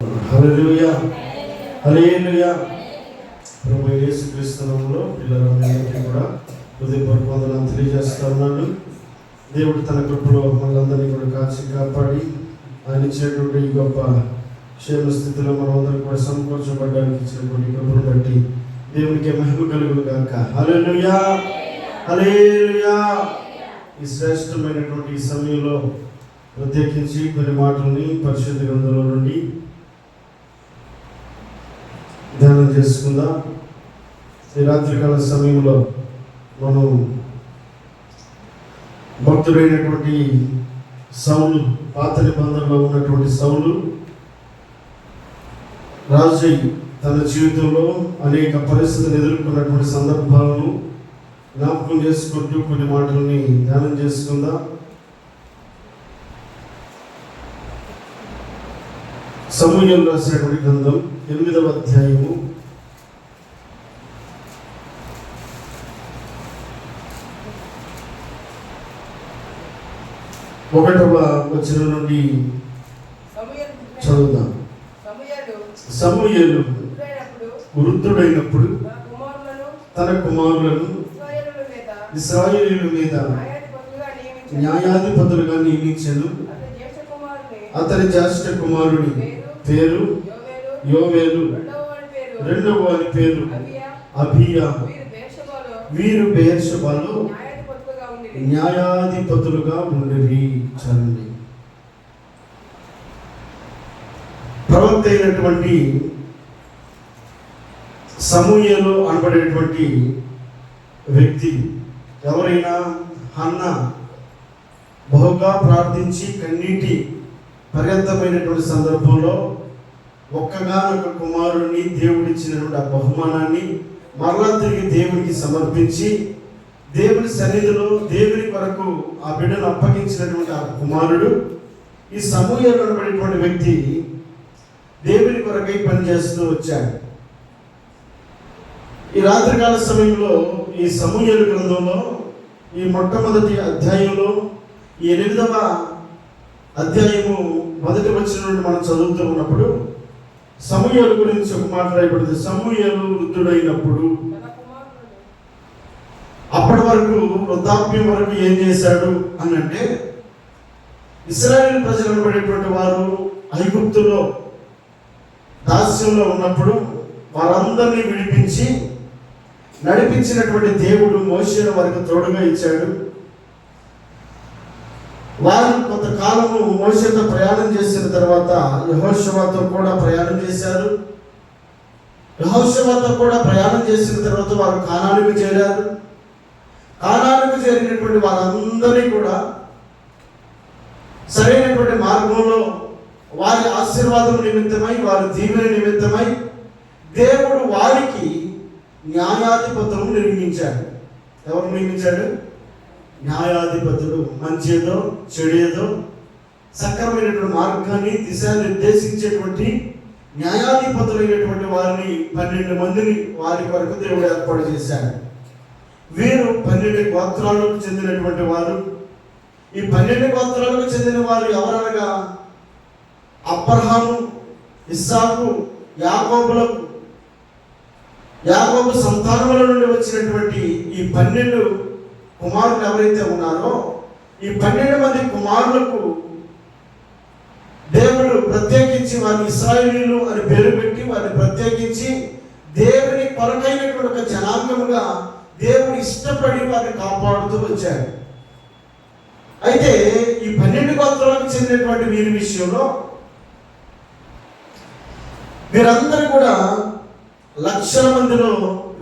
హల్లెలూయా హల్లెలూయా. ప్రభు యేసుక్రీస్తు నామములో పిల్లలందరికీ కూడా హృదయపూర్వక వందనాలు తెలియజేస్తా ఉన్నాను. దేవుడు తన కృపలో మనందరినీ కూడా కాచి కాపాడి ఆయన ఇచ్చినటువంటి ఈ గొప్ప క్షేమ స్థితిలో మనమందరం కూడా సమకూర్చబడడానికి ఇచ్చినటువంటి కృపను బట్టి దేవునికి మహిమ కలుగును గాక. హల్లెలూయా హల్లెలూయా. ఈ శ్రేష్టమైనటువంటి ఈ సమయంలో ప్రత్యేకించి కొన్ని మాటలని పరిశుద్ధ గ్రంథంలో నుండి ధ్యానం చేసుకుందాం. ఈ రాత్రికాల సమయంలో మనం భక్తుడైనటువంటి సౌలు, పాత నిబంధనలో ఉన్నటువంటి సౌలు రాజు తన జీవితంలో అనేక పరిస్థితులను ఎదుర్కొన్నటువంటి సందర్భాలను జ్ఞాపకం చేసుకుంటూ కొన్ని మాటలని ధ్యానం చేసుకుందాం. సమూయేలు రాసినటువంటి గ్రంథం 8వ అధ్యాయము 1వ వచనం నుండి చదువుదాం. సమూయేలు వృద్ధుడైనప్పుడు తన కుమారులను ఇశ్రాయేలీయుల మీద న్యాయాధిపతులుగా నియమించెను. అతని జ్యేష్ఠ కుమారుని పేరు యోవేలు, రెండవ వాని పేరు అబీయా. వీరు బెయేర్షెబాలో న్యాయాధిపతులుగా ఉండిరి. చరండి. ప్రవక్త అయినటువంటి సమూయేలు అనబడేటువంటి వ్యక్తి ఎవరైనా హన్నా బహుగా ప్రార్థించి కన్నీటి పర్యంతమైనటువంటి సందర్భంలో ఒక్కగానొక కుమారుడిని దేవుడిచ్చినటువంటి ఆ బహుమానాన్ని మరలా తిరిగి దేవునికి సమర్పించి దేవుని సన్నిధిలో దేవుని కొరకు ఆ బిడ్డను అప్పగించినటువంటి ఆ కుమారుడు ఈ సమూయేలు అనబడేటువంటి వ్యక్తి దేవుని కొరకై పనిచేస్తూ వచ్చాడు. ఈ రాత్రికాల సమయంలో ఈ సమూయేలు గ్రంథంలో ఈ మొట్టమొదటి అధ్యాయంలో ఈ 8వ అధ్యాయము 1వ వచనం నుండి మనం చదువుతూ ఉన్నప్పుడు సమూయేలు గురించి ఒక మాట రాయబడింది. సమూయేలు వృద్ధుడైనప్పుడు, అప్పటి వరకు వృద్ధాప్యం వరకు ఏం చేశాడు అని అంటే, ఇశ్రాయేలు ప్రజలు అనబడేటువంటి వారు ఐగుప్తులో దాస్యంలో ఉన్నప్పుడు వారందరినీ విడిపించి నడిపించినటువంటి దేవుడు మోషేను వారికి తోడుగా ఇచ్చాడు. వారు కొంతకాలము మోషేతో ప్రయాణం చేసిన తర్వాత యెహోషువతో కూడా ప్రయాణం చేశారు. యెహోషువతో కూడా ప్రయాణం చేసిన తర్వాత వారు కానానుకు చేరారు. కానానుకు చేరినటువంటి వారందరినీ కూడా సరైనటువంటి మార్గంలో వారి ఆశీర్వాదం నిమిత్తమై, వారి దీవెన నిమిత్తమై దేవుడు వారికి న్యాయాధిపతులను నిర్మించాడు. ఎవరు నియమించాడు? న్యాయాధిపతులు. మంచేదో చెడేదో సక్రమైనటువంటి మార్గాన్ని దిశానిర్దేశించేటువంటి న్యాయాధిపతులైనటువంటి వారిని 12 మందిని వారి కొరకు దేవుడు ఏర్పాటు చేశాడు. వీరు 12 గోత్రాలకు చెందినటువంటి వారు. ఈ 12 గోత్రాలకు చెందిన వారు ఎవరనగా అబ్రహాము, ఇస్సాకు, యాకోబు సంతానముల నుండి వచ్చినటువంటి ఈ 12 కుమారులు ఎవరైతే ఉన్నారో ఈ 12 మంది కుమారులకు దేవుడు ప్రత్యేకించి వారిని ఇశ్రాయేలీయులు అని పేరు పెట్టి వారిని ప్రత్యేకించి దేవుని కొరకైనటువంటి ఒక జనాంగముగా దేవుడు ఇష్టపడి వారిని కాపాడుతూ వచ్చాడు. అయితే ఈ 12 గోత్రాలకు చెందినటువంటి వీరి విషయంలో వీరందరూ కూడా లక్షల మందిలో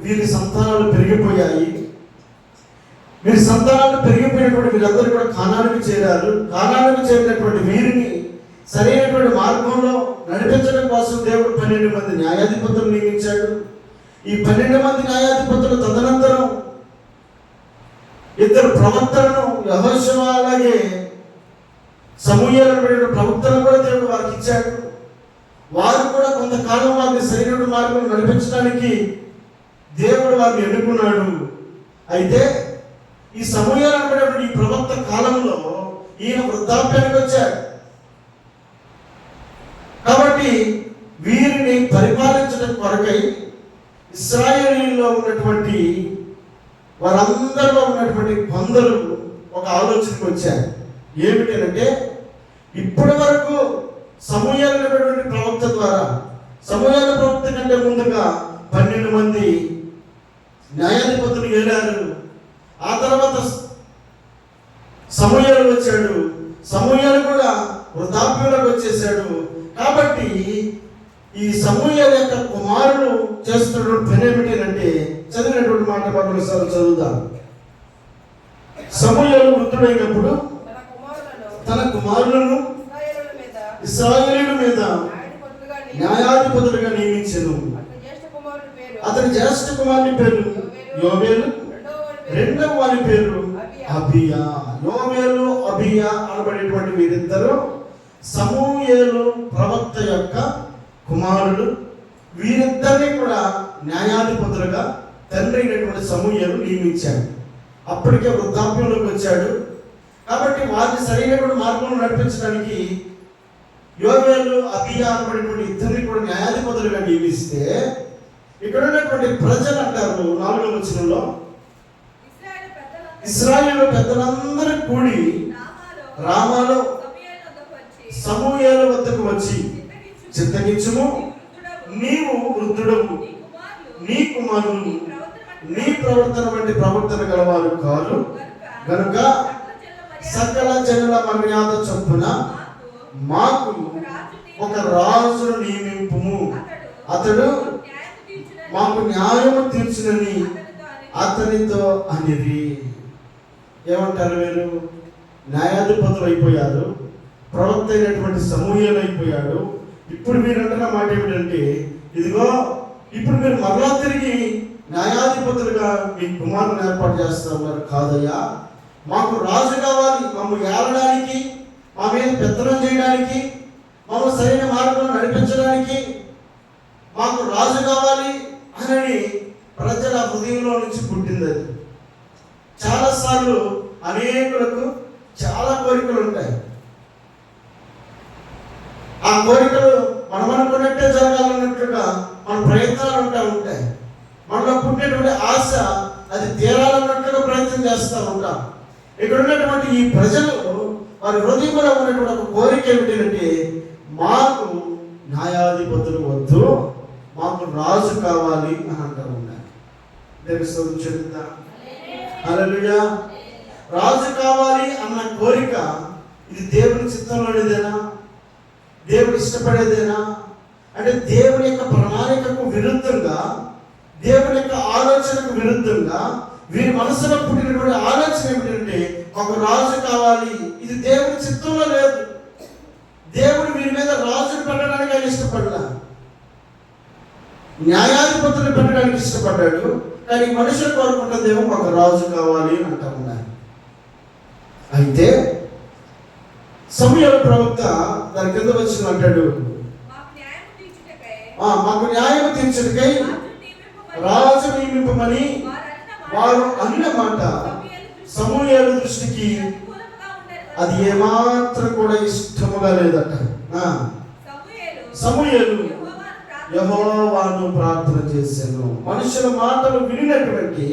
వీరి సంతానాలు పెరిగిపోయాయి. వీరి సంతానాలు పెరిగిపోయినటువంటి వీరందరూ కూడా కానానుకు చేరారు. కానానుకు చేరినటువంటి వీరిని సరైనటువంటి మార్గంలో నడిపించడం కోసం దేవుడు 12 మంది న్యాయాధిపతులు నియమించాడు. ఈ 12 మంది న్యాయాధిపతులు తదనంతరం 2 ప్రవక్తలను, యెహోషువ అలాగే సమూయేలు అనబడిన ప్రవక్తలను కూడా దేవుడు వారికి ఇచ్చాడు. వారు కూడా కొంతకాలం వారిని సరైన మార్గం నడిపించడానికి దేవుడు వారిని ఎన్నుకున్నాడు. అయితే ఈ సమూయేలు అనబడినటువంటి ఈ ప్రవక్త కాలంలో ఈయన వృద్ధాప్యానికి వచ్చాడు. కాబట్టి వీరిని పరిపాలించడం కొరకై ఇశ్రాయేలీయుల్లో ఉన్నటువంటి వారందరిలో ఉన్నటువంటి కొందరు ఒక ఆలోచనకు వచ్చారు. ఏమిటంటే ఇప్పటి వరకు సమూయేలు అనేటువంటి ప్రవక్త ద్వారా, సమూయేలు ప్రవక్త కంటే ముందుగా 12 మంది న్యాయాధిపతులు ఏలారు. ఆ తర్వాత సమూయేలు వచ్చాడు. సమూయేలు కూడా వృద్ధాప్యంలోకి వచ్చేసాడు. కాబట్టి ఈ సమూయేలు యొక్క కుమారుడు చేస్తున్న పని ఏమిటంటే, చదివినటువంటి మాట మరోసారి చదువుదాం. సమూయేలు వృద్ధుడైనప్పుడు తన కుమారులను ఇశ్రాయేలీయుల మీద న్యాయాధిపతులుగా నియమించెను. అతని జ్యేష్ఠ కుమారుని పేరు యోవేలు, రెండవ వారి పేరు అబియా. యోవేలు, అబియా అనబడేటువంటి వీరిద్దరు సమూయేలు ప్రవక్త యొక్క కుమారులు. వీరిద్దరిని కూడా న్యాయాధిపతులుగా తండ్రి అయినటువంటి సమూయేలు నియమించాడు. అప్పటికే వృద్ధాప్యంలోకి వచ్చాడు. కాబట్టి వారిని సరైనటువంటి మార్గంలో నడిపించడానికి యోవేలు, అబియా అనబడినటువంటి ఇద్దరిని కూడా న్యాయాధిపతులుగా నియమిస్తే, ఇక్కడ ఉన్నటువంటి ప్రజలు అంటారు 4వ వచనంలో, ఇశ్రాయేలు పెద్దలందరూ కూడి రామాలో సమూయేలు వద్దకు వచ్చి, చింతగించుము, నీవు వృద్ధుడవు, నీ కుమారులు నీ ప్రవర్తన వంటి ప్రవర్తన గలవారు కాదు గనుక సకల జనుల మర్యాద చొప్పున మాకు ఒక రాజును నియమింపుము, అతడు మాకు న్యాయము తీర్చునని అతనితో అనిరి. ఏమంటారు వీరు? న్యాయాధిపతులు అయిపోయారు, ప్రవక్త అయినటువంటి సమూయేలు అయిపోయాడు. ఇప్పుడు మీరు అంటున్న మాట ఏమిటంటే, ఇదిగో ఇప్పుడు మీరు మరలా తిరిగి న్యాయాధిపతులుగా మీ కుమారుని ఏర్పాటు చేస్తా ఉన్నారు. కాదయ్యా, మాకు రాజు కావాలి, మమ్మల్ని ఏలడానికి, మా మీద పెత్తనం చేయడానికి, మమ్మల్ని సరైన మార్గంలో నడిపించడానికి మాకు రాజు కావాలి అని ప్రజల హృదయంలో నుంచి పుట్టింది. అది చాలాసార్లు అనేకులకు చాలా కోరికలు ఉంటాయి. ఆ కోరికలు మనం అనుకున్నట్టే జరగాలన్నట్టుగా మన ప్రయత్నాలు ఉంటాయి. మనలో పుట్టినటువంటి ఆశ అది తీరాలన్నట్టుగా ప్రయత్నం చేస్తూ ఉంటాం. ఇక్కడ ఉన్నటువంటి ఈ ప్రజలు వారి హృదయంలో ఉన్నటువంటి ఒక కోరిక ఏమిటంటే, మాకు న్యాయాధిపతులు వద్దు, మాకు రాజు కావాలి అని అంటారు. హల్లెలూయా. రాజు కావాలి అన్న కోరిక ఇది దేవుని చిత్తంలోనిదేనా? దేవుడు ఇష్టపడేదేనా? అంటే దేవుని యొక్క ప్రణాళికకు విరుద్ధంగా, దేవుని యొక్క ఆలోచనకు విరుద్ధంగా వీరి మనసులో పుట్టినటువంటి ఆలోచన ఏమిటంటే, ఒక రాజు కావాలి. ఇది దేవుని చిత్తంలో లేదు. దేవుడు వీరి మీద రాజును పెట్టడానికి ఆయన ఇష్టపడ్డా, న్యాయాధిపతులు పెట్టడానికి ఇష్టపడ్డాడు. కానీ మనుషులు కోరుకుంటుందేమో ఒక రాజు కావాలి అని అంటా ఉన్నారు. అయితే సమూయేలు ప్రవక్త దాని కింద వచ్చి అంటాడు, మాకు న్యాయం తీర్చుటకై రాజు నియమింపమని వారు అన్న మాట సమూయేలు దృష్టికి అది ఏమాత్రం కూడా ఇష్టముగా లేదట. సమూయేలు యెహోవాను ప్రార్థన చేశాను. మనుషుల మాటలు వినినటువంటి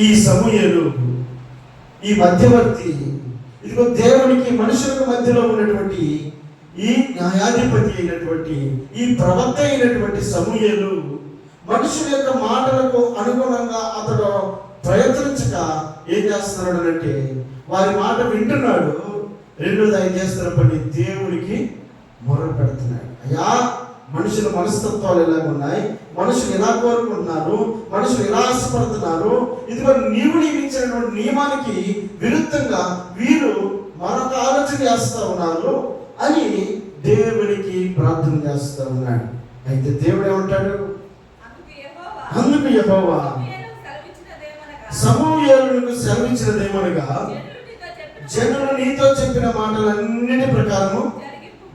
ఈ సమూయేలు, ఈ మధ్యవర్తి, ఇదిగో దేవునికి మనుషులకు మధ్యలో ఉన్నటువంటి ఈ న్యాయాధిపతి అయినటువంటి ఈ ప్రవక్త అయినటువంటి సమూయేలు మనుషుల యొక్క మాటలకు అనుగుణంగా అతడు ప్రయత్నించక ఏం చేస్తున్నాడు అంటే, వారి మాట వింటున్నాడు. రెండోది ఆయన చేస్తున్న పని దేవునికి మొర పెడుతున్నాడు. అయ్యా, మనుషుల మనస్తత్వాలు ఎలా ఉన్నాయి, మనుషులు ఎలా కోరుకుంటున్నారు, మనుషులు ఎలా ఆశపడుతున్నారు, ఇదిగో నీవు నియమించినటువంటి నియమానికి విరుద్ధంగా వీరు మరొక ఆలోచన చేస్తూ ఉన్నారు అని దేవునికి ప్రార్థన చేస్తూ ఉన్నాడు. అయితే దేవుడు ఏమంటాడు? అందుకు యెహోవా సమూయేలుకు సెలవిచ్చినదేమనగా, జనులు నీతో చెప్పిన మాటలన్నిటి ప్రకారము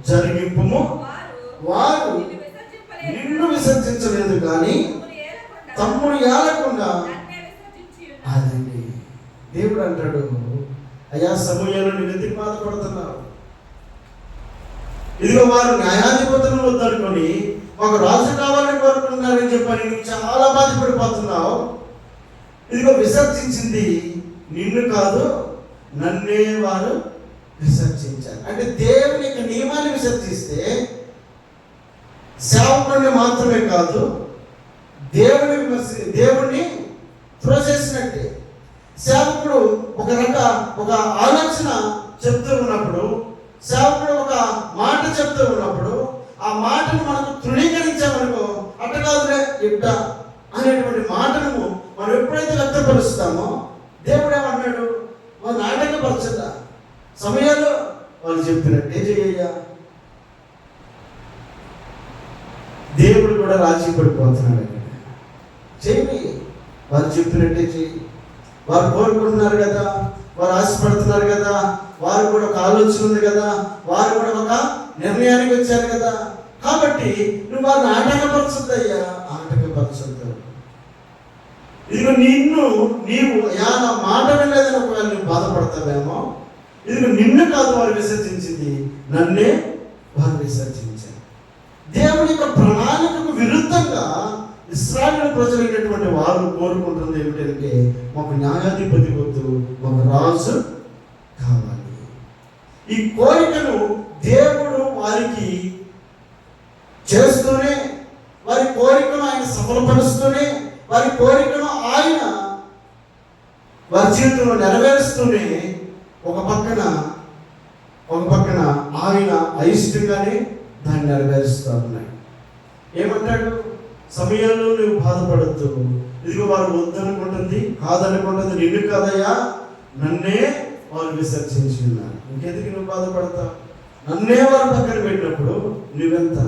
జరిగింపుము. వారు నిన్ను విసర్జించలేదు కానీ తమ్ముడు ఏలకుండా. అదండి దేవుడు అంటాడు, అయ్యా సమూయేలు, నువ్వు ఎందుకు బాధపడుతున్నావు? ఇదిగో వారు న్యాయాధిపతులను వద్దనుకొని ఒక రాజు కావాలని కోరుకుంటున్నారని చెప్పని నువ్వు చాలా బాధపడిపోతున్నావు. ఇదిగో విసర్జించింది నిన్ను కాదు, నన్నే వారు విసర్జించారు. అంటే దేవుని యొక్క నియమాన్ని విసర్జిస్తే సేవకుడిని మాత్రమే కాదు, దేవుణ్ణి త్రోసేసినట్టే. సేవకుడు ఒక ఆలోచన చెప్తూ ఉన్నప్పుడు, సేవకుడు ఒక మాట చెప్తూ ఉన్నప్పుడు ఆ మాటను మనకు తృణీకరించామనుకో, అట్ట కాదులే ఇట్ట అనేటువంటి మాటను మనం ఎప్పుడైతే వ్యక్తపరుస్తామో దేవుడు ఏమన్నాడు, మన నాటకపరచదా, సమయాల్లో వాళ్ళు చెప్పినట్టే చేయ. దేవుడు కూడా రాజీ పడిపోతున్నాడు. చెయ్యి, వారు చెప్పినట్టే చెయ్యి. వారు కోరుకుంటున్నారు కదా, వారు ఆశపడుతున్నారు కదా, వారు కూడా ఒక ఆలోచన ఉంది కదా, వారు కూడా ఒక నిర్ణయానికి వచ్చారు కదా, కాబట్టి నువ్వు వారిని ఆటంకపరచొద్దయ్యా, ఆటంకపరచొద్దు. ఇదిగో నీవు నా మాట వినలేదని ఒకవేళ నువ్వు బాధపడతావేమో, ఇదిగో నిన్ను కాదు వారు విసర్జించింది, నన్నే వారు విసర్జించారు. దేవుని యొక్క ప్రణాళికకు విరుద్ధంగా ఇశ్రాయేలు ప్రజలైనటువంటి వారు కోరుకుంటుంది ఏమిటంటే, మాకు న్యాయాధిపతి వద్దు, మాకు రాజు కావాలి. ఈ కోరికను దేవుడు వారికి చేస్తూనే, వారి కోరికను ఆయన సఫలపరుస్తూనే, వారి కోరికను ఆయన వారి జీవితంలో నెరవేరుస్తూనే ఒక పక్కన ఆయన అయిష్టంగానే దాన్ని నెరవేరుస్తూ ఉన్నాయి. ఏమంటాడు, సమయంలో నువ్వు బాధపడద్దు, ఇదిగో వారు వద్దనుకుంటుంది, కాదనుకుంటుంది, నిన్ను కాదయ్యా, నన్నే వారు విసర్జించి ఉన్నారు, ఇంకెందుకు నువ్వు బాధపడతావు, నన్నే వారు పక్కన పెట్టినప్పుడు నువ్వెంత.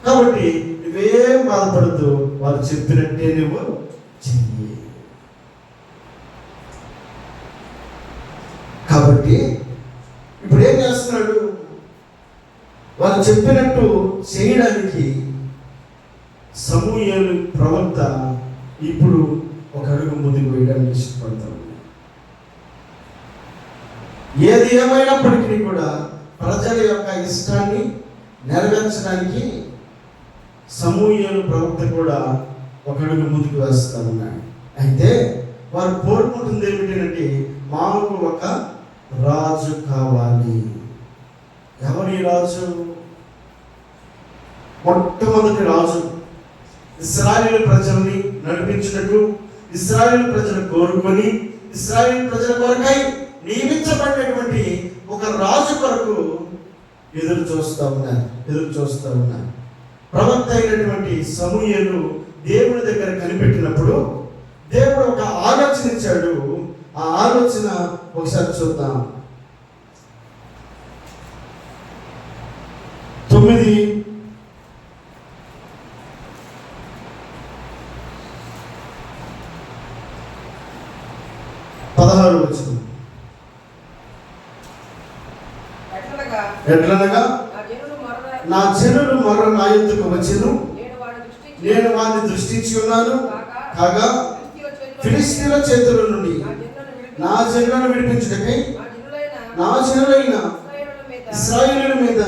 కాబట్టి నువ్వేం బాధపడద్దు, వారు చెప్పినట్టే నువ్వు చెయ్యి. కాబట్టి ఇప్పుడు ఏం చేస్తున్నాడు, వాళ్ళు చెప్పినట్టు చేయడానికి సమూయేలు ప్రవక్త ఇప్పుడు ఒక అడుగు ముందుకు వేయడానికి ఇష్టపడతాడు. ఏది ఏమైనప్పటికీ కూడా ప్రజల యొక్క ఇష్టాన్ని నెరవేర్చడానికి సమూయేలు ప్రవక్త కూడా ఒక అడుగు ముందుకు వేస్తా ఉన్నాడు. అయితే వారు కోరుకుంటుంది ఏమిటంటే, మాకు ఒక రాజు కావాలి. ఎవరి రాజు? మొట్టమొదటి రాజు ఇశ్రాయేలు ప్రజల్ని నడిపించినట్టు, ఇశ్రాయేలు ప్రజలు కోరుకొని ఇశ్రాయేలు ప్రజల కొరకై నియమించబడినటువంటి ఒక రాజు కొరకు ఎదురు చూస్తూ ఉన్నారు. ప్రవక్త అయినటువంటి సమూయేలు దేవుని దగ్గర కనిపెట్టినప్పుడు దేవుడు ఒక ఆలోచన ఇచ్చాడు. ఆ ఆలోచన ఒకసారి చూద్దాం. 9:16 వచ్చింది. ఎట్లనగా నా జనులు మరో నా యొద్దకు వచ్చెను, నేను వారిని దృష్టించి ఉన్నాను, కాగా ఫిలిష్తీయుల చేతుల నుండి నా జనులను విడిపించుటకై నా జనులైన ఇశ్రాయేలుల మీద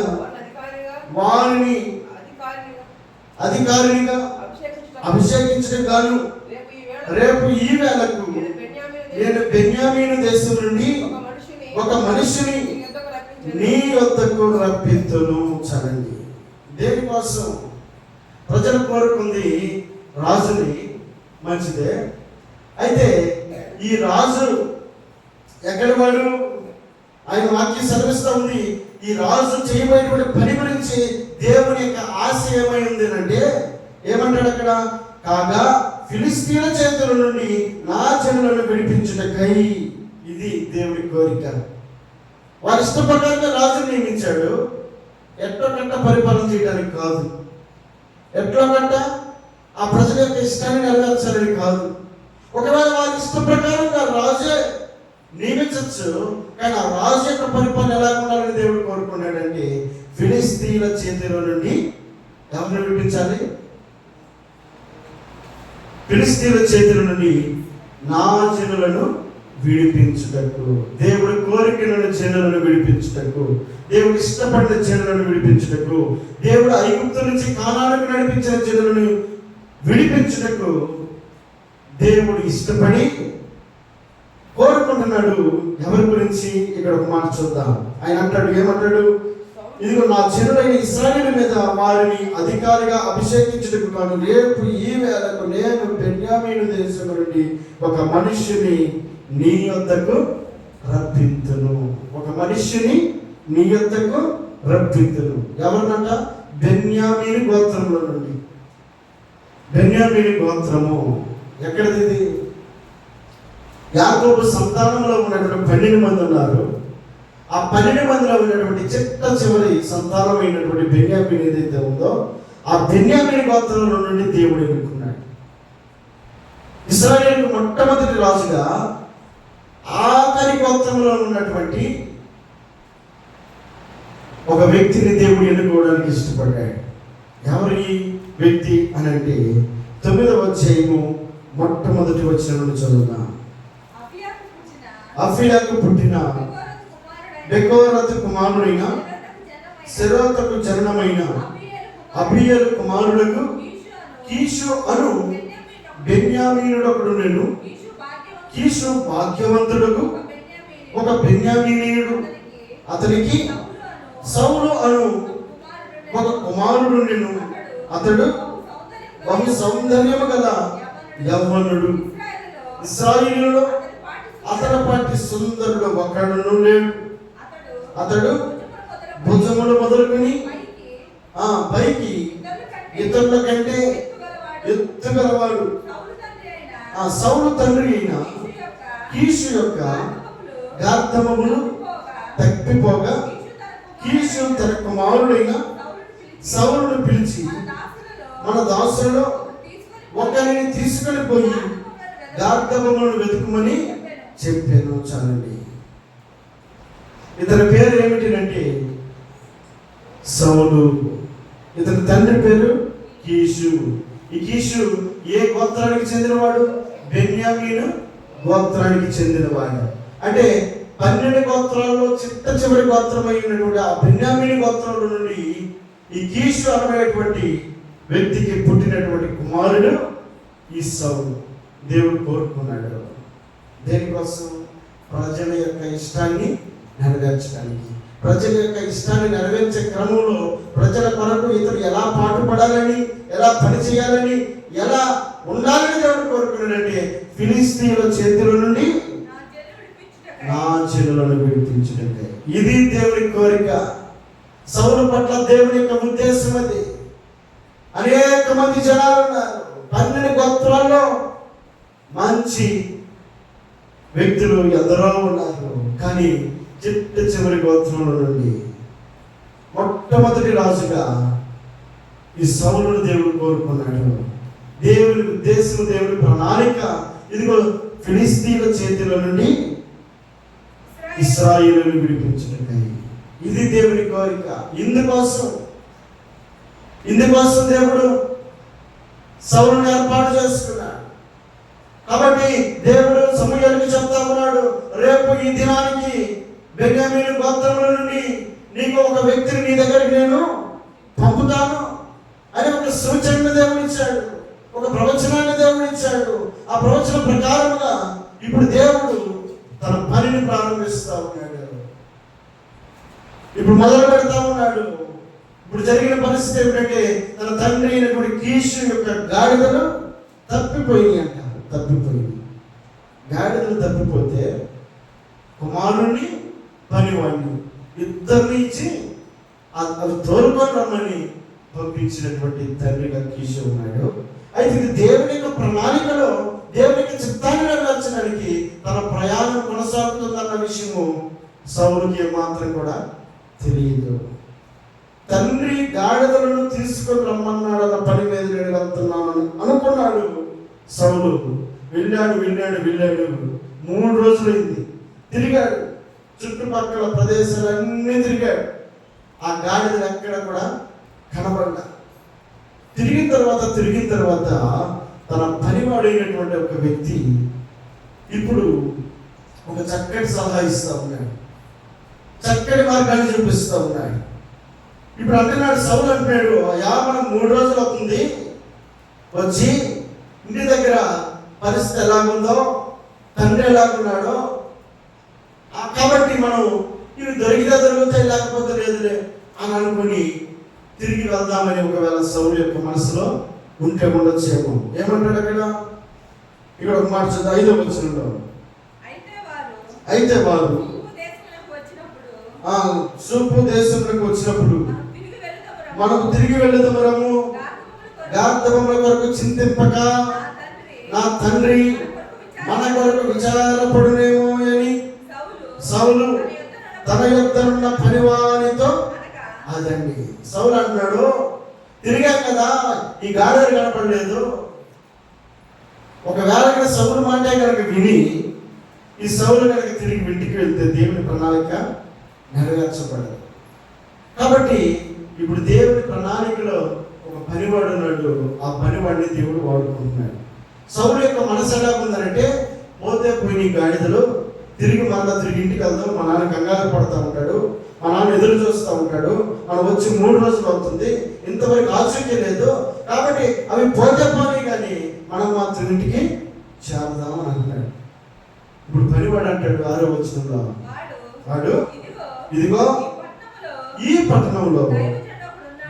వారిని అధికారినిగా అభిషేకించడం గాను రేపు ఈ వేళకు నేను బెన్యామీను దేశం నుండి ఒక మనిషిని నీ యొద్దకు రప్పిద్దును. చలండి. దేనికోసం? ప్రజలు కోరుకుంది రాజుని, మంచిదే. అయితే ఈ రాజు ఎక్కడి వాడు? ఆయన వాక్యం సెలవిస్తూ ఉంది, ఈ రాజు చేయబోయేటువంటి పని గురించి దేవుని యొక్క ఆశ ఏమై ఉంది అంటే, ఏమంటాడు అక్కడ? కాగా ఫిలిష్తీయుల చేతుల నుండి నా జనులను విడిపించుటకై. ఇది దేవుని కోరిక. వారి ఇష్ట ప్రకారంగా రాజును నియమించాడు. ఎట్లో గంట పరిపాలన చేయడానికి కాదు, ఎట్లో గంట ఆ ప్రజల యొక్క ఇష్టాన్ని నెరవేర్చాలని కాదు. ఒకవేళ వారి ఇష్ట ప్రకారంగా రాజే నియమించవచ్చు, కానీ ఆ రాజు యొక్క పరిపాలన ఎలా ఉండాలని దేవుడు కోరుకున్నాడంటే, ఫిలిష్తీయుల చేతిలో నుండి ఎవరిని విడిపించాలి? ఫిలిష్తీయుల చేతుల నుండి నా జనులను విడిపించుటకు, దేవుడి కోరికలను జనులను విడిపించుటకు, దేవుడు ఇష్టపడిన జనులను విడిపించుటకు, దేవుడు ఐగుప్తు నుంచి కానానుకు నడిపించిన జనులను విడిపించుటకు దేవుడు ఇష్టపడి కోరుకుంటున్నాడు. ఎవరి గురించి ఇక్కడ ఒక మాట చూద్దాం. ఆయన అంటాడు, ఏమంటాడు? ఇదిగో నా జనులైన ఇశ్రాయేలు మీద వారిని అధికారిగా అభిషేకించుటకు కాను రేపు ఈ వేళకు నేను బెన్యామీను దేశం నుండి ఒక మనిషిని నీ యొద్దకు రప్పింతును. ఒక మనిషిని నీ యొద్దకు రప్పింతును. ఎవరినంట? బెన్యామీను గోత్రంలో నుండి. బెన్యామీను గోత్రము ఎక్కడిది? ఇది యాకోబు సంతానంలో ఉన్నటువంటి 12 మంది ఉన్నారు. ఆ 12 మందిలో ఉన్నటువంటి చిట్ట చివరి సంతానమైనటువంటి బెన్యామీను ఏదైతే ఉందో ఆ బెన్యామీను గోత్రంలో నుండి దేవుడు ఎన్నుకున్నాడు. ఇశ్రాయేలు మొట్టమొదటి రాజుగా ఆఖరి గోత్రంలో ఉన్నటువంటి ఒక వ్యక్తిని దేవుడు ఎన్నుకోవడానికి ఇష్టపడ్డాడు. ఎవరి వ్యక్తి అని అంటే 9వ అధ్యాయము మొట్టమొదటి వచనం నుండి చదువుదాం. అఫియాకు పుట్టిన బెకోరతు కుమారుడైన సెరోతకు జననమైన అబీయేలు కుమారులకు కీషు అను బెన్యామీనుడొకడు నేను. కీషు భాగ్యవంతుడకు ఒక బెన్యామీనీయుడు, అతనికి సౌలు అను ఒక కుమారుడు నేను. అతడు బహు సౌందర్యము గల యవ్వనుడు. ఇశ్రాయేలులో అతని పాటి సుందరుడు ఒకడును లేడు. అతడు భుజములు మొదలుకొని పైకి ఇతరుల కంటే ఎత్తుగలవాడు. ఆ సౌలు తండ్రి అయిన కీషు యొక్క గార్ధమములు తప్పిపోగా కీషు తన కుమారుడైన సౌలును పిలిచి, మన దాసులలో ఒకరిని తీసుకొని పోయి గార్ధమములను వెతుకుమని చెప్పాను. చాలండి. ఇతని పేరు ఏమిటంటే సౌలు. ఇతని తండ్రి పేరు కీషు. ఈ కీషు ఏ గోత్రానికి చెందినవాడు? బెన్యామీను గోత్రానికి చెందినవాడు. అంటే 12 గోత్రాల్లో చిట్ట చివరి గోత్రమైనటువంటి ఆ బెన్యామీను గోత్రంలో నుండి ఈ కీషు అనేటువంటి వ్యక్తికి పుట్టినటువంటి కుమారుడు ఈ సౌలు. దేవుడు కోరుకున్నాడు. దేనికోసం? ప్రజల యొక్క ఇష్టాన్ని నెరవేర్చడానికి. ప్రజల యొక్క ఇష్టాన్ని నెరవేర్చే క్రమంలో ప్రజల కొరకు ఇతడు ఎలా పాటుపడాలని, ఎలా పని చేయాలని, ఎలా ఉండాలని దేవుడు కోరుకున్నాడంటే ఫిలిస్తీయుల చేతుల నుండి నా జనులను విడిపించుటకే. ఇది దేవుని కోరిక. సౌలు పట్ల దేవుని యొక్క ఉద్దేశం అది. అనేక మంది జనాలు ఉన్నారు. 12 గోత్రాల్లో మంచి వ్యక్తులు ఎందరో ఉన్నారు. కానీ చిట్ట చివరి గోత్రంలో నుండి మొట్టమొదటి రాజుగా ఈ సౌలును దేవుడు కోరుకున్నాడు. దేవుని ఉద్దేశం, దేవుని ప్రణాళిక ఇదిగో ఫిలిస్తీయుల చేతిలో నుండి ఇశ్రాయేలును విడిపించటకై. ఇది దేవుని కోరిక. ఇందుకోసం దేవుడు సౌలును ఏర్పాటు చేసుకున్నాడు. కాబట్టి దేవుడు సమూయేలుకి చెప్తా ఉన్నాడు, రేపు ఈ దినానికి బెన్యామీను గోత్రంలో నుండి నీకు ఒక వ్యక్తిని నీ దగ్గరికి నేను పంపుతాను అని ఒక సూచనను దేవుడు ఇచ్చాడు. ఒక ప్రవచనాన్ని దేవుడు ఇచ్చాడు. ఆ ప్రవచనం ప్రకారముగా ఇప్పుడు దేవుడు తన పనిని ప్రారంభిస్తా ఉన్నాడు. ఇప్పుడు మొదలు పెడతా ఉన్నాడు. ఇప్పుడు జరిగిన పరిస్థితి ఏమిటంటే తన తండ్రి అయినటువంటి కీషు యొక్క గాడిదలు తప్పిపోయింది. గాడిదలు తప్పిపోతే కుమారుణ్ణి పనివాడిని ఇద్దరిని ఇచ్చి అవి తోలుకొని రమ్మని పంపించినటువంటి తండ్రిగా కీషు ఉన్నాడు. అయితే ఇది దేవుని యొక్క ప్రణాళికలో దేవుని యొక్క చిత్తాన్ని నెరవేర్చడానికి తన ప్రయాణం కొనసాగుతుందన్న విషయము సౌలుకి మాత్రం కూడా తెలియదు. తండ్రి గాడిదలను తీసుకొని రమ్మన్నాడన్న పని మీద నేను వెళ్తున్నానని అనుకున్నాడు. సౌలు వెళ్ళాడు. 3 రోజులైంది. తిరిగాడు. చుట్టుపక్కల ప్రదేశాలన్నీ తిరిగాడు. ఆ గాడిదలు ఎక్కడ కూడా కనబడ్డా. తిరిగిన తర్వాత తన పనివాడైనటువంటి ఒక వ్యక్తి ఇప్పుడు ఒక చక్కటి సలహా ఇస్తూ ఉన్నాడు, చక్కటి మార్గాన్ని చూపిస్తూ ఉన్నాడు. ఇప్పుడు అంటున్నాడు, సౌలు అంటున్నాడు, మనం 3 రోజులు అవుతుంది వచ్చి, ఇంటి దగ్గర పరిస్థితి ఎలాగుందో, తండ్రి ఎలాగున్నాడో, కాబట్టి మనం ఇవి దొరికితే దొరుకుతాయి, లేకపోతే లేదులే అని అనుకుని తిరిగి వెళ్దామని ఒకవేళ సౌలు యొక్క మనసులో ఉంటే ఉండొచ్చేమో. ఏమంటాడు అక్కడ? ఇక్కడ ఒక మాట చూద్దాం, 5వ వచనంలో, అయితే వారు సూపు దేశంలోకి వచ్చినప్పుడు మనకు తిరిగి వెళ్ళుదమరము, గార్ధముల కొరకు చింతింపక నా తండ్రి మన కొరకు విచారపడునేమో అని సౌలు తన యొద్దనున్న పనివానితో, అదండి సౌలు అంటున్నాడు, తిరిగాం కదా, ఈ గాడిదలు కనపడలేదు. ఒకవేళ ఇక్కడ సౌలు మాటే కనుక విని ఈ సౌలు కనుక తిరిగి ఇంటికి వెళ్తే దేవుని ప్రణాళిక నెరవేర్చబడదు. కాబట్టి ఇప్పుడు దేవుని ప్రణాళికలో ఒక పనివాడు ఉన్నాడు, ఆ పనివాడిని దేవుడు వాడుకుంటున్నాడు. సౌలు యొక్క మనసు ఎలా ఉందనంటే, పోతే పోయి గాడిదలు తిరిగి ఇంటికి వెళ్దాం, మా నాన్న కంగారు పడుతూ ఉంటాడు, మా నాన్న ఎదురు చూస్తూ ఉంటాడు, మనం వచ్చి 3 రోజులు అవుతుంది, ఇంతవరకు ఆచూకీ లేదు, కాబట్టి అవి పోతే పోనీ కానీ మనం మాత్రం ఇంటికి చేరదాం అని అంటున్నాడు. ఇప్పుడు పనివాడు అంటాడు 6వ వచనంలో, వాడు ఇదిగో ఈ పట్టణంలో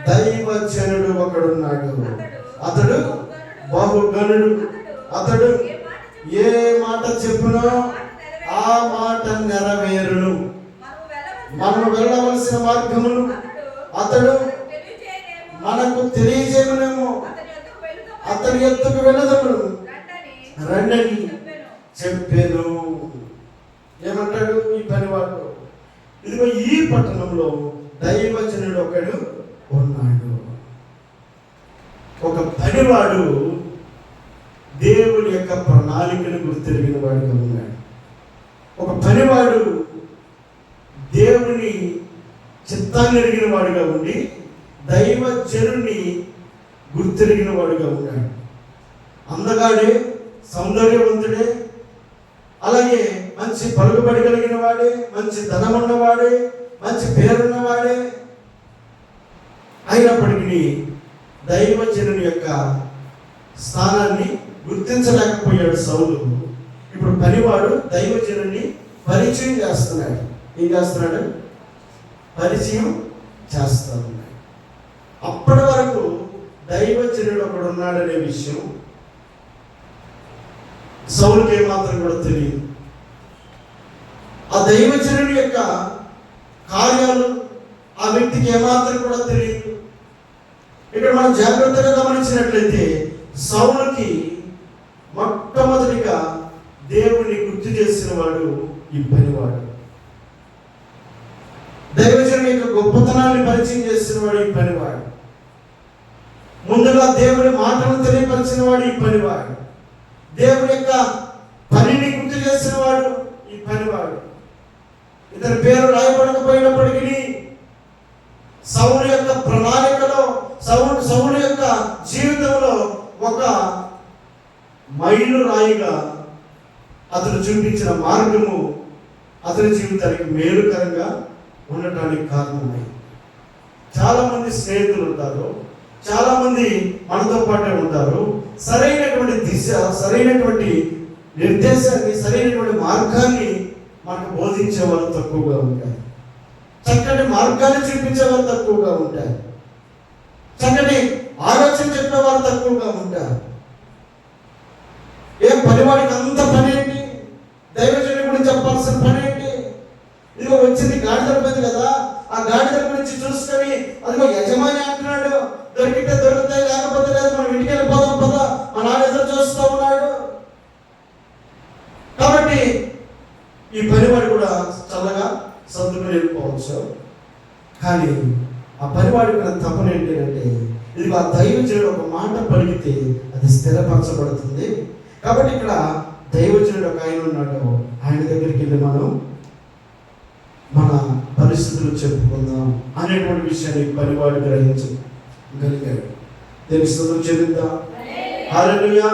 దైవజనుడు ఒకడున్నాడు, అతడు బహుగణుడు, అతడు ఏ మాట చెప్పునో ఆ మాట నెరవేరును, మనం వెళ్ళవలసిన మార్గమును అతడు మనకు తెలియజేయనేమో, అతని ఎత్తుకు వెళ్ళదము రండని చెప్పాను. ఏమంటాడు ఈ పనివాడు? ఇదిగో ఈ పట్టణంలో దైవజనుడు ఒకడు ఉన్నాడు. ఒక పనివాడు దేవుని యొక్క ప్రణాళికను గుర్తెరిగిన వాడిగా ఉన్నాడు. ఒక పనివాడు దేవుని చిత్తాన్ని ఎరిగిన వాడిగా ఉండి దైవజనుడిని గుర్తెరిగిన వాడిగా ఉన్నాడు. అందగాడే, సౌందర్యవంతుడే, అలాగే మంచి పలుకుబడి కలిగిన వాడే, మంచి ధనం ఉన్నవాడే, మంచి పేరున్నవాడే, అయినప్పటికీ దైవజనుని యొక్క స్థానాన్ని గుర్తించలేకపోయాడు సౌలు. ఇప్పుడు పనివాడు దైవజనుని పరిచయం చేస్తున్నాడు. ఏం చేస్తున్నాడు? పరిచయం చేస్తా ఉన్నాడు. అప్పటి వరకు దైవజనుడు ఒకడు ఉన్నాడనే విషయం సౌలుకి ఏమాత్రం కూడా తెలియదు. ఆ దైవజనుడి యొక్క కార్యాలు ఆ వ్యక్తికి ఏమాత్రం కూడా తెలియదు. ఇక్కడ మనం జాగ్రత్తగా గమనించినట్లయితే సౌలుకి మొట్టమొదటిగా దేవుణ్ణి గుర్తు చేసిన వాడు ఈ పనివాడు. దైవజనుడి యొక్క గొప్పతనాన్ని పరిచయం చేసిన వాడు ఈ పనివాడు. ముందుగా దేవుని మాటలను తెలియపరిచిన వాడు ఈ పనివాడు. దేవుని యొక్క పనిని గుర్తు చేసిన వాడు ఈ పనివాడు. ఇతని పేరు రాయబడకపోయినప్పటికీ సౌలు యొక్క ప్రణాళికలో, సౌలు యొక్క జీవితంలో ఒక మైలు రాయిగా అతను చూపించిన మార్గము అతని జీవితానికి మేలుకరంగా ఉండటానికి కారణమై. చాలా మంది స్నేహితులు ఉంటారు, చాలా మంది మనతో పాటే ఉంటారు. సరైనటువంటి దిశ, సరైనటువంటి నిర్దేశాన్ని, సరైనటువంటి మార్గాన్ని మనకు బోధించే వాళ్ళు తక్కువగా ఉంటారు. చక్కటి మార్గాన్ని చూపించేవారు తక్కువగా ఉంటారు. చక్కటి ఆలోచన చెప్పేవారు తక్కువగా ఉంటారు. ఏం పనివాడికి అంత పని ఏంటి? దైవజనుడి గురించి చెప్పాల్సిన పని ఏంటి? ఇదిగో వచ్చింది గాడిదల మీద కదా, ఆ గాడిదల గురించి చూసుకొని అదిగో యజమాని అంటున్నాడు, దొరికితే దొరుకుతాయి, లేకపోతే లేదు, మనం ఇంటికి వెళ్ళిపోదాం పదా, మా నాన్న ఎదురు చూస్తూ ఉన్నాడు. కాబట్టి ఈ పనివాడు కూడా చల్లగా సర్దుకుని వెళ్ళిపోవచ్చు. కానీ ఆ పనివాడి మీద తపన ఏంటి అంటే, ఇది ఆ దైవజనుడు ఒక మాట పలికితే అది స్థిరపరచబడుతుంది. కాబట్టి ఇక్కడ దైవజనుడు ఒక ఆయన ఉన్నాడు, ఆయన దగ్గరికి వెళ్ళి మనం మన పరిస్థితులు చెప్పుకుందాం అనేటువంటి విషయాన్ని పనివాడు గ్రహించగలిగాడు. దేవుని స్తుతులు చెల్లిద్దాం. హల్లెలూయా,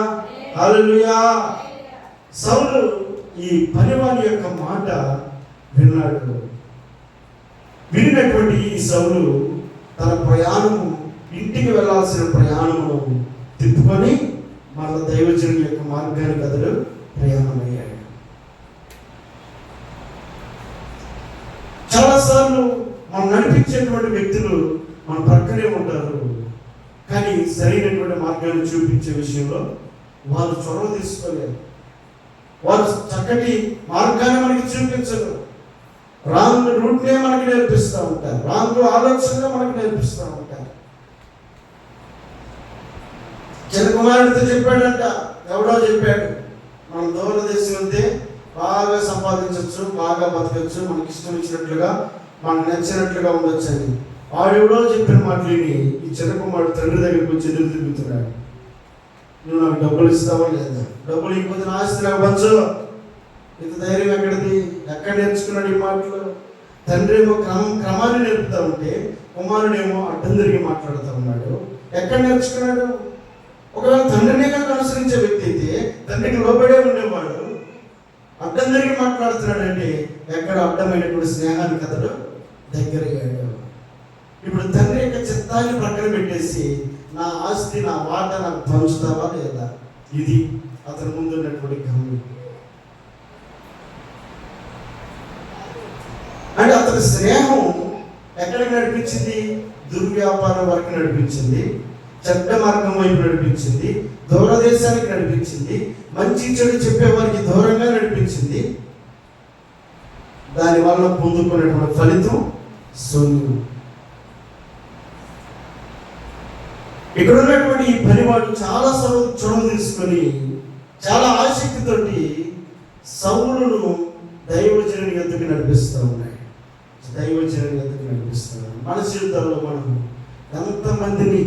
హల్లెలూయా. సౌలు ఈ పనివాని యొక్క మాట విన్నాడు. వినినటువంటి ఈ సౌలు తన ప్రయాణము, ఇంటికి వెళ్ళాల్సిన ప్రయాణమును తిప్పుకొని మన దైవజనుడి యొక్క మార్గానికి అతడు ప్రయాణమయ్యాడు. చాలాసార్లు మనం నడిపించేటువంటి వ్యక్తులు మన ప్రక్కనే ఉంటారు, కానీ సరైనటువంటి మార్గాన్ని చూపించే విషయంలో వారు చొరవ తీసుకోలేరు. వారు చక్కటి మార్గాన్ని మనకి చూపించరు. రాంగ్ రూట్నే మనకి నేర్పిస్తూ ఉంటారు, రాంగ్ ఆలోచనగా మనకి నేర్పిస్తూ ఉంటారు. చిన్న కుమారుడితో చెప్పాడంట, ఎవడో చెప్పాడు, మనం దూర దేశం వెళ్తే బాగా సంపాదించవచ్చు, బాగా బతకచ్చు, మనకి ఇష్టం వచ్చినట్లుగా, మనకు నచ్చినట్లుగా ఉండొచ్చు అని. వాడెవడో చెప్పిన మాటలని ఈ చిన్న కుమారుడు తండ్రి దగ్గరికి వచ్చి ఎదురు తిరుగుతున్నాడు. నువ్వు నాకు డబ్బులు ఇస్తావా లేదా? డబ్బులు ఇకపోతే నా ఆస్తి నాకు పంచు. ఇంత ధైర్యం ఎక్కడిది? ఎక్కడ నేర్చుకున్నాడు ఈ మాటలు? తండ్రి ఏమో క్రమాన్ని నేర్పుతా ఉంటే కుమారుడేమో అడ్డం తిరిగి మాట్లాడుతూ ఉన్నాడు. ఎక్కడ నేర్చుకున్నాడు? ఒకవేళ తండ్రిని కనుక అనుసరించే వ్యక్తి అయితే తండ్రికి లోబడే ఉండేవాడు. అడ్డం తిరిగి మాట్లాడుతున్నాడంటే ఎక్కడ అడ్డమైనటువంటి స్నేహానికి అతడు దగ్గరయ్యాడు. ఇప్పుడు తండ్రి యొక్క చిత్తాన్ని ప్రక్కన పెట్టేసి నా ఆస్తి, నా వాట నాకు పంచుతావా లేదా? ఇది అతని ముందు ఉన్నటువంటి గమ్యం. అంటే అతని స్నేహం ఎక్కడికి నడిపించింది? దుర్వ్యాపారం వరకు నడిపించింది, చెడ్డ మార్గం వైపు నడిపించింది, దూరదేశానికి నడిపించింది, మంచి చెడు చెప్పేవారికి దూరంగా నడిపించింది. దానివల్ల పొందుకున్నటువంటి ఫలితం శూన్యం. ఇక్కడ ఉన్నటువంటి ఈ పనివాడు చాలా చొరవ తీసుకొని చాలా ఆసక్తితోటి సౌలును దైవజనుని ఎద్దుకు నడిపిస్తూ ఉన్నాయి. దైవజనుని ఎద్దుకు నడిపిస్తున్నాడు. మన జీవితాల్లో మనం ఎంతమందిని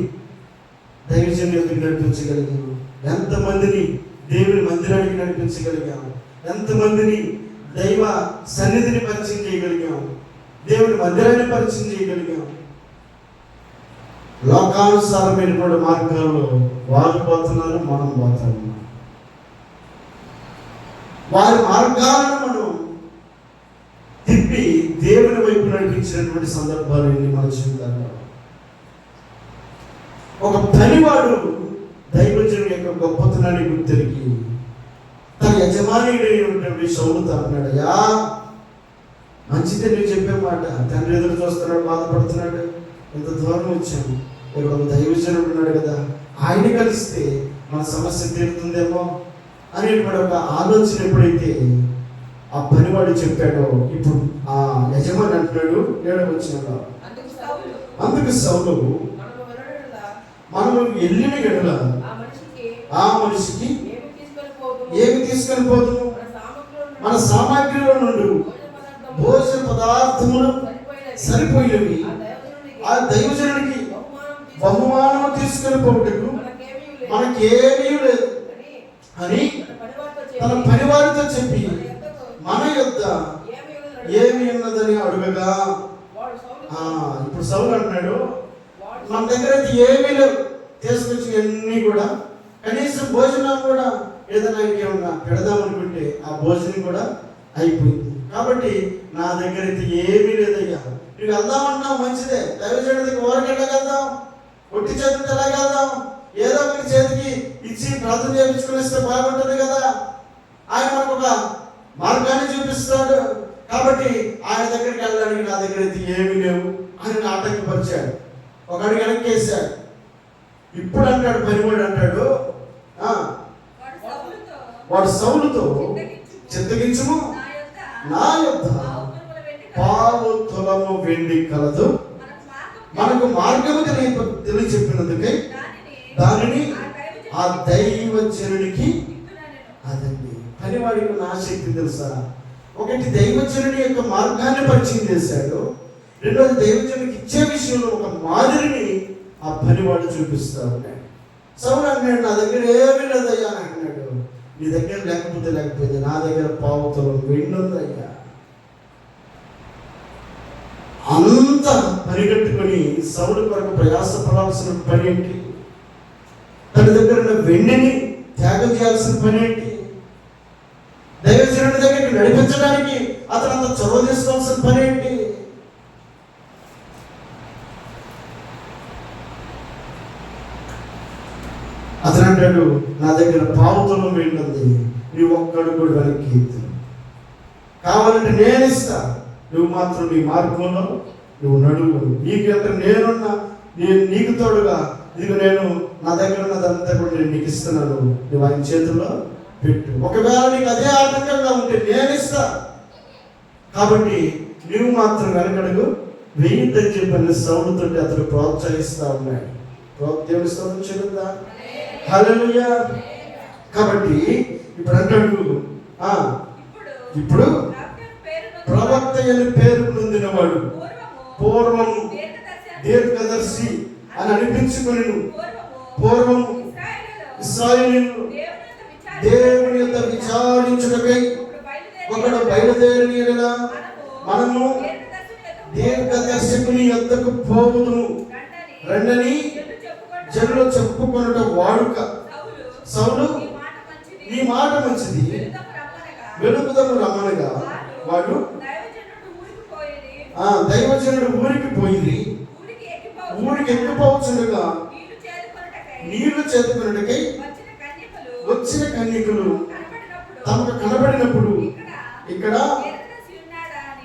దైవజనుని ఎద్దుకు నడిపించగలిగాము? ఎంతమందిని దేవుని మందిరానికి నడిపించగలిగాము? ఎంతమందిని దైవ సన్నిధిని పరిచయం చేయగలిగాము? దేవుని మందిరాన్ని పరిచయం చేయగలిగాము? లోకానుసారమైనటువంటి మార్గాల్లో వారు పోతున్నారు, మనం పోతున్నాం. వారి మార్గాలను మనం తిప్పి దేవుని వైపు నడిపించినటువంటి సందర్భాలు ఎన్ని మన జీవితాల్లో. ఒక పనివాడు దైవజనుడి యొక్క గొప్పతనాన్ని గుర్తిరిగి తన యజమానుడైనటువంటి సౌలుతో అన్నాడు, అయ్యా మంచిదే నువ్వు చెప్పే మాట, తండ్రి ఎదురు చూస్తున్నాడు, బాధపడుతున్నాడు, ఇంత దూరం వచ్చాము, ఇక్కడ ఒక దైవజనుడు ఉన్నాడు కదా, ఆయన కలిస్తే మన సమస్య తీరుతుందేమో అనేటువంటి ఒక ఆలోచన ఎప్పుడైతే ఆ పనివాడు చెప్పాడో, ఇప్పుడు ఆ యజమాని అంటున్నాడు 7వ వచనంలో, అందుకు సౌలు మనము వెళ్ళిన ఎడల ఆ మనిషికి ఏమి తీసుకొని పోదుము? మన సామాగ్రిలో నుండి భోజన పదార్థములు సరిపోయినవి ఆ దైవజనుడికి బహుమానము తీసుకొని పోవటకు మనకేమీ లేదు అని తన పనివారితో చెప్పి మన యొద్ద ఏమి ఉన్నదని అడుగగా, ఇప్పుడు సౌలు అంటున్నాడు, మన దగ్గర అయితే ఏమీ లేవు, తీసుకొచ్చి అన్నీ కూడా, కనీసం భోజనం కూడా ఏదైనా ఇంకేమన్నా పెడదామనుకుంటే ఆ భోజనం కూడా అయిపోయింది. కాబట్టి నా దగ్గర అయితే ఏమీ లేదయ్యా, నీకు వెళ్దామన్నా మంచిదే, దైవజనుడి దగ్గర ఊరికి వెళ్ళగలుగుతాం, ఒట్టి చేతికి ఎలాగెళ్దాం, ఏదో ఒకటి చేతికి ఇచ్చి ప్రార్థన చేయించుకునిస్తే బాగుంటుంది కదా, ఆయన మనకు ఒక మార్గాన్ని చూపిస్తాడు. కాబట్టి ఆయన దగ్గరికి వెళ్ళడానికి నా దగ్గర అయితే ఏమీ లేవు అని ఆటంకపరిచాడు, ఒక అడుగు వెనక్కేసాడు. ఇప్పుడు అంటాడు పనివాడు, అంటాడు వాడు సౌలుతో, చిత్తగించుము, నా యొద్ద 1 తులము వెండి కలదు, మనకు మార్గము తెలియచెప్పినందుకై దానిని ఆ దైవజనుడికి. అదండి పనివాడికి ఉన్న ఆసక్తి తెలుసా? ఒకటి దైవజనుడి యొక్క మార్గాన్ని పరిచయం చేశాడు, రెండోది దైవజనుడికి ఇచ్చే విషయంలో ఒక మాదిరిని ఆ పనివాడు చూపిస్తా ఉన్నాడు. సౌలు అన్నాడు, నా దగ్గర ఏమీ లేదయ్యా అని అన్నాడు. నీ దగ్గర లేకపోతే నా దగ్గర 1 తులం వెండి ఉందయ్యా. అంత పరిగెట్టుకొని సౌలు కొరకు ప్రయాసపడాల్సిన పని ఏంటి? తన దగ్గర ఉన్న వెండిని త్యాగం చేయాల్సిన పని ఏంటి? దైవజనుడి నడిపించడానికి అతను అంత చొరవ తీసుకోవాల్సిన పని ఏంటి? అతను అంటాడు, నా దగ్గర పావుతులం ఏంటుంది, నీ ఒక్కడు కూడా వెనక్కి కావాలంటే నేను ఇస్తా, నువ్వు మాత్రం నీ మార్గంలో నువ్వు నడువు, నీకంటే నేనున్నా, నేను నీకు తోడుగా, ఇదిగో నేను నా దగ్గర ఉన్నదంతా కూడా నేను నీకు ఇస్తున్నాను, నువ్వు ఆయన చేతుల్లో పెట్టు. ఒకవేళ నీకు అదే ఆటంకంగా ఉంటే నేను ఇస్తా, కాబట్టి నువ్వు మాత్రం వెనకడుగు వెయ్యిద్దని చెప్పిన సౌలుతో అతడు ప్రోత్సహిస్తా ఉన్నాడు. దేవుని స్తోత్రం చెల్లిందా? హల్లెలూయా. కాబట్టి ఇప్పుడు అంటాడు, ఇప్పుడు ప్రవక్త అని పేరు పొందినవాడు పూర్వము దీర్ఘదర్శి అని అనిపించుకుని పూర్వము ఇశ్రాయేలీయులు దేవుని యొద్ద విచారించుటకై ఒకడు బయలుదేరిన యెడల మనము దీర్ఘదర్శకుని యొద్దకు పోవుదుము రండని జనులు చెప్పుకొనుట వాడుక. సౌలు ఈ మాట మంచిది, వెలుగుదము రమ్మనగా వాడు దైవజనుడు ఊరికి పోయి ఊరికి ఎక్కిపోవచ్చుండగా నీళ్లు చేతుకొనుటకై వచ్చిన కన్యకులు తమకు కనబడినప్పుడు ఇక్కడ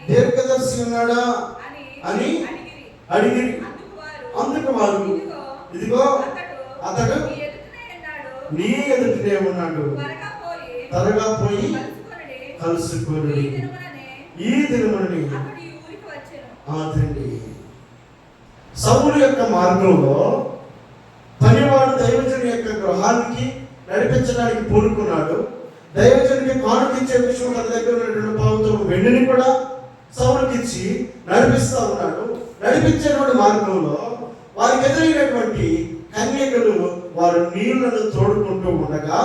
దీర్ఘదర్శి ఉన్నాడా అని అడిగి, అందుకు వారు ఇదిగో అతడు నీ ఎదుటనే ఉన్నాడు, త్వరగా పోయి కలుసుకొని ఈ దినముని తండ్రి. సౌలు యొక్క మార్గంలో పనివాడు దైవజనుని యొక్క గృహానికి నడిపించడానికి పూనుకున్నాడు. దైవజనునికి కానుకిచ్చే విషయం తన దగ్గర ఉన్నటువంటి పావుతులం వెండిని కూడా సౌలుకిచ్చి నడిపిస్తా ఉన్నాడు. నడిపించేటువంటి మార్గంలో వారికి ఎదురైనటువంటి కన్యకలు వారు నీళ్లను తోడుకుంటూ ఉండగా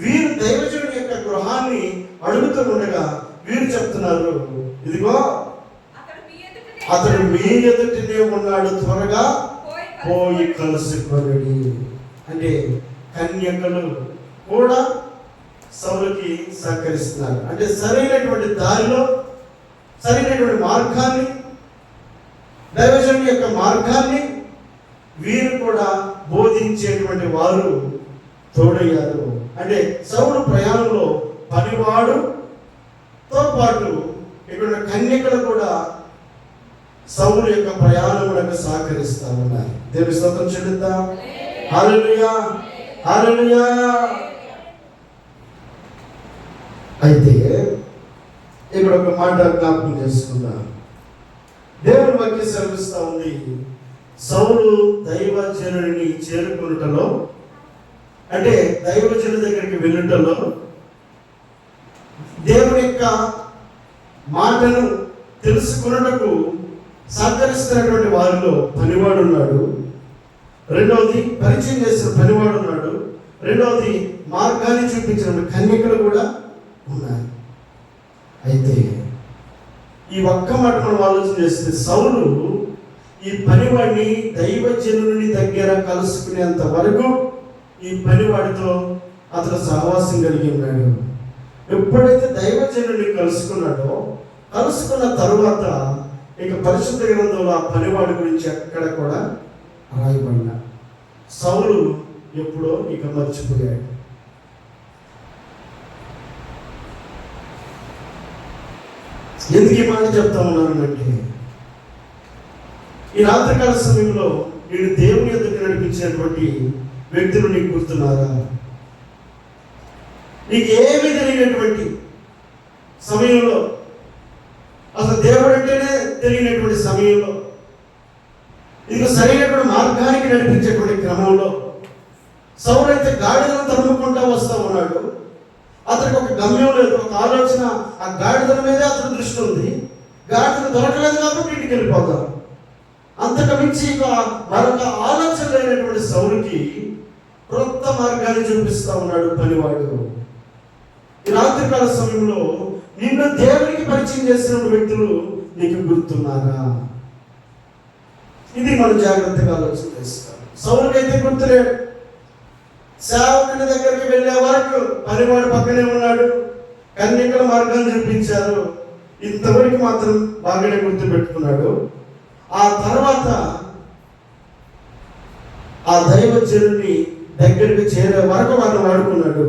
వీరు దైవజనుని యొక్క గృహాన్ని అడుగుతూ ఉండగా వీరు చెప్తున్నారు, ఇదిగో అతడు మీ ఎదుటనే ఉన్నాడు, త్వరగా పోయి కలుసుకొనుడి. అంటే కన్యకలు కూడా సౌలుకి సహకరిస్తున్నారు. అంటే సరైనటువంటి దారిలో సరైనటువంటి మార్గాన్ని, దైవజనుని యొక్క మార్గాన్ని వీరు కూడా బోధించేటువంటి వారు తోడయ్యారు. అంటే సౌలు ప్రయాణంలో పనివాడుతో పాటు ఇక్కడ కన్యకలు కూడా సౌలు యొక్క ప్రయాణములకు సహకరిస్తా ఉన్నారు. దేవుని స్తోత్రం చెల్లిద్దాం. హల్లెలూయా, హల్లెలూయా. అయితే ఇక్కడ ఒక మాట జ్ఞాపకం చేసుకుందాం. దేవుని వాక్యం సెలవిస్తా ఉంది, సౌలు దైవజనుడిని చేరుకున్నటలో, అంటే దైవజనుడి దగ్గరికి వెళ్ళటంలో దేవుని యొక్క మాటను తెలుసుకున్నటకు సహకరిస్తున్నటువంటి వారిలో పనివాడు ఉన్నాడు, రెండవది పరిచయం చేసిన పనివాడు ఉన్నాడు, రెండవది మార్గాన్ని చూపించిన కన్యకలు కూడా ఉన్నాయి. అయితే ఈ ఒక్క మాట మనం ఆలోచన చేస్తే సౌలు ఈ పనివాడిని దైవజనుని దగ్గర కలుసుకునేంత వరకు ఈ పనివాడితో అతను సహవాసం కలిగి ఉన్నాడు. ఎప్పుడైతే దైవజనుని కలుసుకున్నాడో, కలుసుకున్న తరువాత ఇక పరిశుద్ధ గ్రంథంలో ఆ పనివాడి గురించి ఎక్కడ కూడా రాయబడిన సౌలు ఎప్పుడో ఇక మర్చిపోయాడు. ఎందుకు ఈ మాట చెప్తా ఉన్నానంటే, ఈ రాత్రికాల సమయంలో నేను దేవుని ఎదుట నడిపించినటువంటి వ్యక్తులు నీకు గుర్తున్నారా? నీకు ఏమీ తెలియనటువంటి సమయంలో, అసలు దేవుడు అంటేనే తెలియనటువంటి సమయంలో, ఇది సరైనటువంటి మార్గానికి నడిపించేటువంటి క్రమంలో సౌలు అయితే గాడిదలను తరుముకుంటా వస్తూ ఉన్నాడు. అతనికి ఒక గమ్యం లేదు, ఒక ఆలోచన, ఆ గాడిదల మీదే అతని దృష్టి ఉంది. గాడిద దొరకలేదు కాబట్టి ఇంటికి వెళ్ళిపోతాం. అంతకు మించి ఇక మరొక ఆలోచన లేనటువంటి సౌలుకి క్రొత్త మార్గాన్ని చూపిస్తా ఉన్నాడు పనివాడు. ఈ రాత్రికాల సమయంలో నిన్ను దేవునికి పరిచయం చేసిన వ్యక్తులు నీకు గుర్తున్నారా? ఇది మనం జాగ్రత్తగా ఆలోచన చేస్తాం. సౌలుకైతే గుర్తులేడు. సేవకుని దగ్గరికి వెళ్ళే వరకు పనివాడు పక్కనే ఉన్నాడు, కన్యకల మార్గాన్ని చూపించారు. ఇంతవరకు మాత్రం బాగానే గుర్తుపెట్టుకున్నాడు. ఆ తర్వాత ఆ దైవజనుని దగ్గరికి చేరే వరకు వాడిని వాడుకున్నాడు.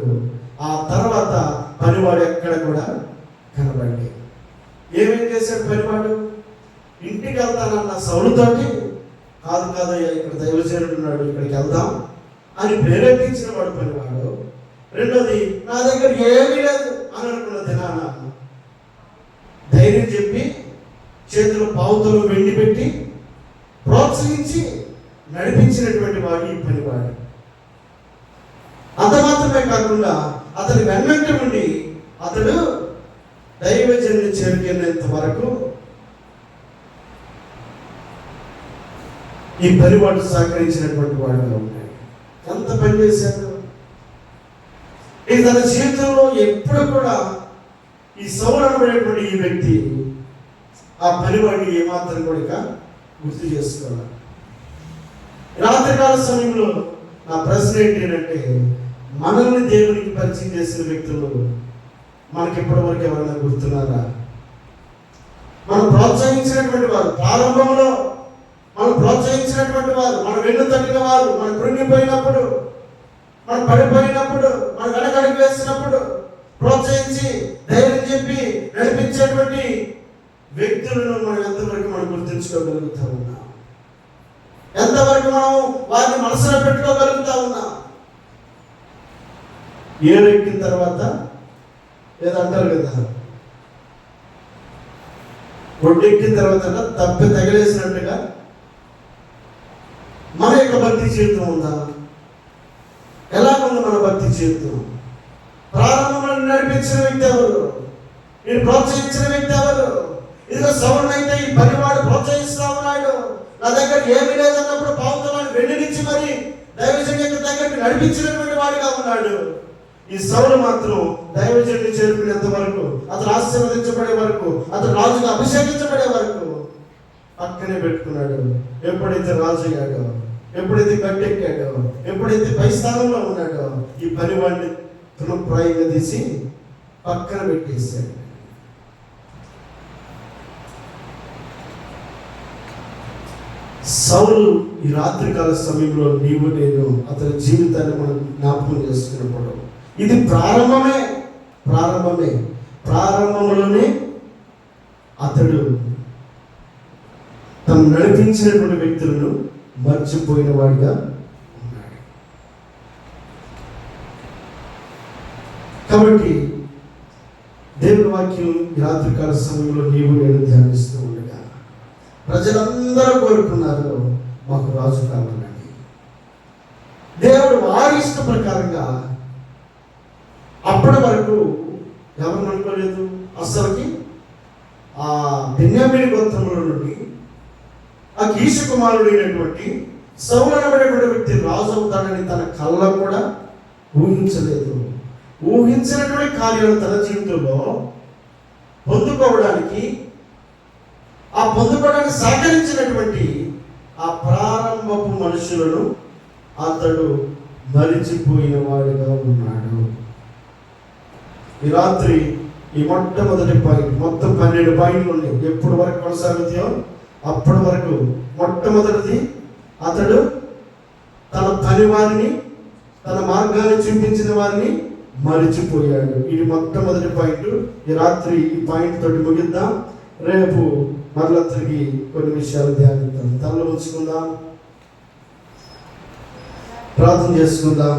ఆ తర్వాత పనివాడు ఎక్కడ కూడా కనబడి ఏమేం చేశాడు? పనివాడు ఇంటికి వెళ్తానన్న సౌలుతోటి కాదు కాదయ్యా, ఇక్కడ దైవజనుడు ఉన్నాడు, ఇక్కడికి వెళ్దాం అని ప్రేరేపించిన వాడు పనివాడు. రెండోది, నా దగ్గర ఏమీ లేదు అని అనుకున్న దినాన ధైర్యం చెప్పి చేతులు పావుతలు వెండి పెట్టి ప్రోత్సహించి నడిపించినటువంటి వాడు ఈ పనివాడు. అంత మాత్రమే కాకుండా అతని వెన్నంట ఉండి అతడు దైవజనుని చేరుకునేంత వరకు ఈ పనివాడు సహకరించినటువంటి వాడుగా ఉన్నాడు. ఎంత పని చేశాడు! తన జీవితంలో ఎప్పుడు కూడా ఈ సౌలు అనబడేటువంటి ఈ వ్యక్తి ఆ పనివాడిని ఏమాత్రం కూడా గుర్తు చేసుకోవాలి. రాత్రికాల సమయంలో నా ప్రశ్న ఏంటంటే, మనల్ని దేవునికి పరిచయం చేసిన వ్యక్తులు మనకి ఇప్పటి వరకు ఎవరైనా గుర్తున్నారా? మనం ప్రోత్సహించినటువంటి వారు, ప్రారంభంలో మనం ప్రోత్సహించినటువంటి వారు, మన వెన్ను తగ్గిన వారు, మనం కృంగిపోయినప్పుడు, మనం పడిపోయినప్పుడు, మనం వెనకడుగు వేసినప్పుడు ప్రోత్సహించి ధైర్యం చెప్పి నడిపించేటువంటి వ్యక్తులను మనం ఎంతవరకు మనం గుర్తించుకోగలుగుతా ఉన్నాం? ఎంతవరకు మనం వారిని మనసులో పెట్టుకోగలుగుతా ఉన్నాం? ఏరెక్కిన తర్వాత ఏదో అంటారు కదా, ఒడ్డెక్కిన తర్వాత తప్పి తగిలేసినట్టుగా మన యొక్క భక్తి జీవితం ఉందా? ఎలా ఉంది మన భక్తి జీవితం? ప్రారంభంలో నడిపించిన వ్యక్తి ఎవరు? నేను ప్రోత్సహించిన వ్యక్తి ఎవరు? ఇదిగో సౌలును అయితే ఈ పనివాడు ప్రోత్సహిస్తా ఉన్నాడు. నా దగ్గర ఏమీ లేదన్నప్పుడు పావుతలను వెండినిచ్చి మరి దైవజనుడి యొక్క దగ్గరికి నడిపించినటువంటి వాడిగా ఉన్నాడు. ఈ సౌలు మాత్రం దైవజనుడిని చేరుకునేంత వరకు, అతను ఆశీర్వదించబడే వరకు, అతను రాజుగా అభిషేకించబడే వరకు పక్కనే పెట్టుకున్నాడు. ఎప్పుడైతే రాజు అయ్యాడో, ఎప్పుడైతే గట్టెక్కాడో, ఎప్పుడైతే పై స్థానంలో ఉన్నాడో, ఈ పనివాడిని తృణప్రాయంగా తీసి పక్కన పెట్టేశాడు. సౌలు ఈ రాత్రికాల సమయంలో నీవు నేను అతని జీవితాన్ని మనం జ్ఞాపకం చేసుకున్నప్పుడు ఇది ప్రారంభంలోనే అతడు తను నడిపించినటువంటి వ్యక్తులను మర్చిపోయిన వాడిగా ఉన్నాడు. కాబట్టి దేవుని వాక్యం ఈ రాత్రికాల సమయంలో నీవు నేను ధ్యానిస్తూ ఉండగా ప్రజలందరూ కోరుకున్నారు, మాకు రాజు కావాలని. దేవుడు వారి ఇష్ట ప్రకారంగా అప్పటి వరకు ఎవరిని అనుకోలేదు. అసలుకి ఆ బెన్యామీను గోత్రంలో నుండి ఆ కీషు కుమారుడైనటువంటి సౌలు అనబడేటువంటి వ్యక్తి రాజు అవుతాడని తన కళ్ళ కూడా ఊహించలేదు. ఊహించినటువంటి కార్యాలు తన జీవితంలో పొందుకోవడానికి సహకరించినటువంటి ఆ ప్రారంభపు మనుషులను అతడు మరిచిపోయిన వాడిగా ఉన్నాడు. ఈ రాత్రి ఈ మొట్టమొదటి పాయింట్, మొత్తం 12 పాయింట్లు ఉన్నాయి. ఎప్పటి వరకు కొనసాగుతాయో అప్పటి వరకు మొట్టమొదటిది, అతడు తన పని వారిని, తన మార్గాన్ని చూపించిన వారిని మరిచిపోయాడు. ఇది మొట్టమొదటి పాయింట్. ఈ రాత్రి ఈ పాయింట్ తోటి ముగిద్దాం. రేపు మరలా తిరిగి కొన్ని విషయాలు ధ్యానిద్దాం. తలలో ఉంచుకుందాం, ప్రార్థన చేసుకుందాం.